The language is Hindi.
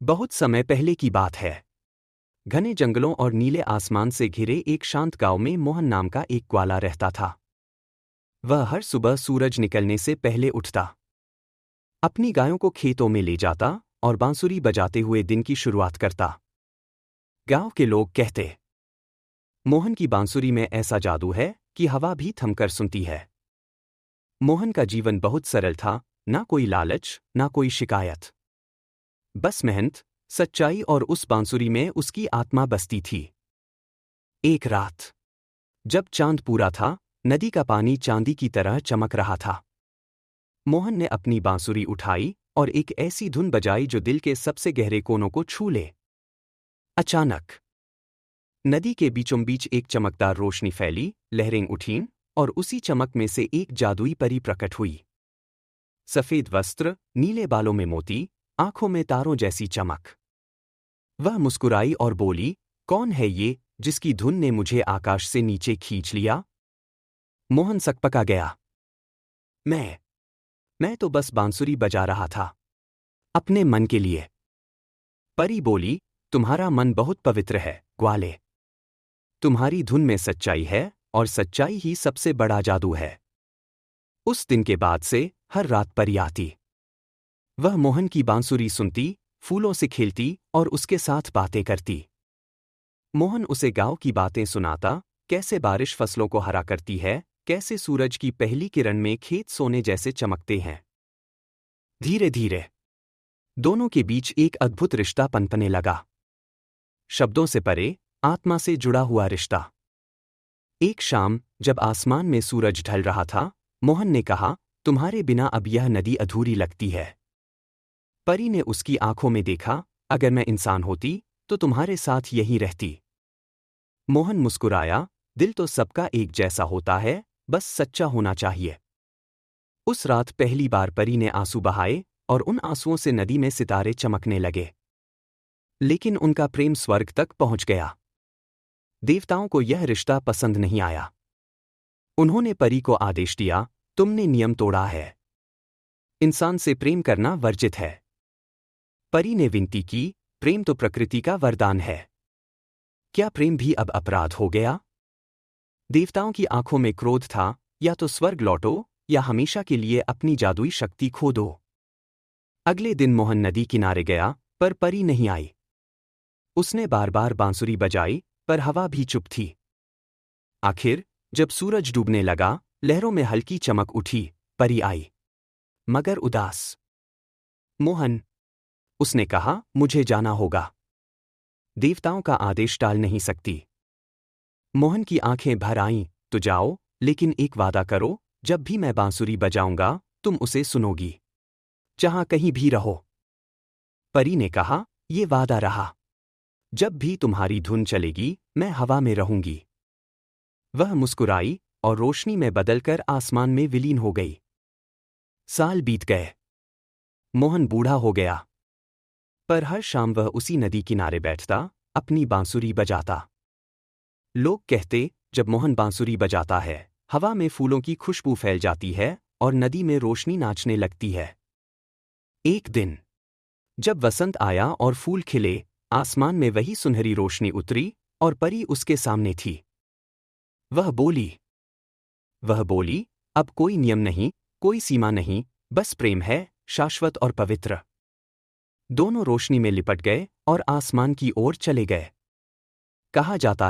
बहुत समय पहले की बात है। घने जंगलों और नीले आसमान से घिरे एक शांत गांव में मोहन नाम का एक ग्वाला रहता था। वह हर सुबह सूरज निकलने से पहले उठता, अपनी गायों को खेतों में ले जाता और बांसुरी बजाते हुए दिन की शुरुआत करता। गांव के लोग कहते, मोहन की बांसुरी में ऐसा जादू है कि हवा भी थमकर सुनती है। मोहन का जीवन बहुत सरल था, ना कोई लालच, ना कोई शिकायत। बस मेहनत, सच्चाई और उस बांसुरी में उसकी आत्मा बसती थी। एक रात, जब चांद पूरा था, नदी का पानी चांदी की तरह चमक रहा था। मोहन ने अपनी बांसुरी उठाई और एक ऐसी धुन बजाई जो दिल के सबसे गहरे कोनों को छू ले। अचानक नदी के बीचों बीच एक चमकदार रोशनी फैली, लहरें उठीं और उसी चमक में से एक जादुई परी प्रकट हुई। सफेद वस्त्र, नीले बालों में मोती, आंखों में तारों जैसी चमक। वह मुस्कुराई और बोली, कौन है ये जिसकी धुन ने मुझे आकाश से नीचे खींच लिया? मोहन सकपका गया। मैं तो बस बांसुरी बजा रहा था, अपने मन के लिए। परी बोली, तुम्हारा मन बहुत पवित्र है, ग्वाले। तुम्हारी धुन में सच्चाई है और सच्चाई ही सबसे बड़ा जादू है। उस दिन के बाद से हर रात परी आती। वह मोहन की बांसुरी सुनती, फूलों से खेलती और उसके साथ बातें करती। मोहन उसे गांव की बातें सुनाता, कैसे बारिश फसलों को हरा करती है, कैसे सूरज की पहली किरण में खेत सोने जैसे चमकते हैं। धीरे धीरे दोनों के बीच एक अद्भुत रिश्ता पनपने लगा। शब्दों से परे, आत्मा से जुड़ा हुआ रिश्ता। एक शाम, जब आसमान में सूरज ढल रहा था, मोहन ने कहा, तुम्हारे बिना अब यह नदी अधूरी लगती है। परी ने उसकी आंखों में देखा, अगर मैं इंसान होती तो तुम्हारे साथ यहीं रहती। मोहन मुस्कुराया, दिल तो सबका एक जैसा होता है, बस सच्चा होना चाहिए। उस रात पहली बार परी ने आंसू बहाए और उन आंसुओं से नदी में सितारे चमकने लगे। लेकिन उनका प्रेम स्वर्ग तक पहुंच गया। देवताओं को यह रिश्ता पसंद नहीं आया। उन्होंने परी को आदेश दिया, तुमने नियम तोड़ा है। इंसान से प्रेम करना वर्जित है। परी ने विनती की, प्रेम तो प्रकृति का वरदान है। क्या प्रेम भी अब अपराध हो गया? देवताओं की आंखों में क्रोध था, या तो स्वर्ग लौटो या हमेशा के लिए अपनी जादुई शक्ति खो दो। अगले दिन मोहन नदी किनारे गया, पर परी नहीं आई। उसने बार बार बांसुरी बजाई, पर हवा भी चुप थी। आखिर, जब सूरज डूबने लगा, लहरों में हल्की चमक उठी, परी आई, मगर उदास। मोहन, उसने कहा, मुझे जाना होगा। देवताओं का आदेश टाल नहीं सकती। मोहन की आंखें भर आईं, तो जाओ, लेकिन एक वादा करो, जब भी मैं बांसुरी बजाऊंगा, तुम उसे सुनोगी, जहां कहीं भी रहो। परी ने कहा, ये वादा रहा। जब भी तुम्हारी धुन चलेगी, मैं हवा में रहूंगी। वह मुस्कुराई और रोशनी में बदलकर आसमान में विलीन हो गई। साल बीत गए। मोहन बूढ़ा हो गया, पर हर शाम वह उसी नदी किनारे बैठता, अपनी बांसुरी बजाता। लोग कहते, जब मोहन बांसुरी बजाता है, हवा में फूलों की खुशबू फैल जाती है और नदी में रोशनी नाचने लगती है। एक दिन, जब वसंत आया और फूल खिले, आसमान में वही सुनहरी रोशनी उतरी और परी उसके सामने थी। वह बोली, अब कोई नियम नहीं, कोई सीमा नहीं, बस प्रेम है, शाश्वत और पवित्र। दोनों रोशनी में लिपट गए और आसमान की ओर चले गए। कहा जाता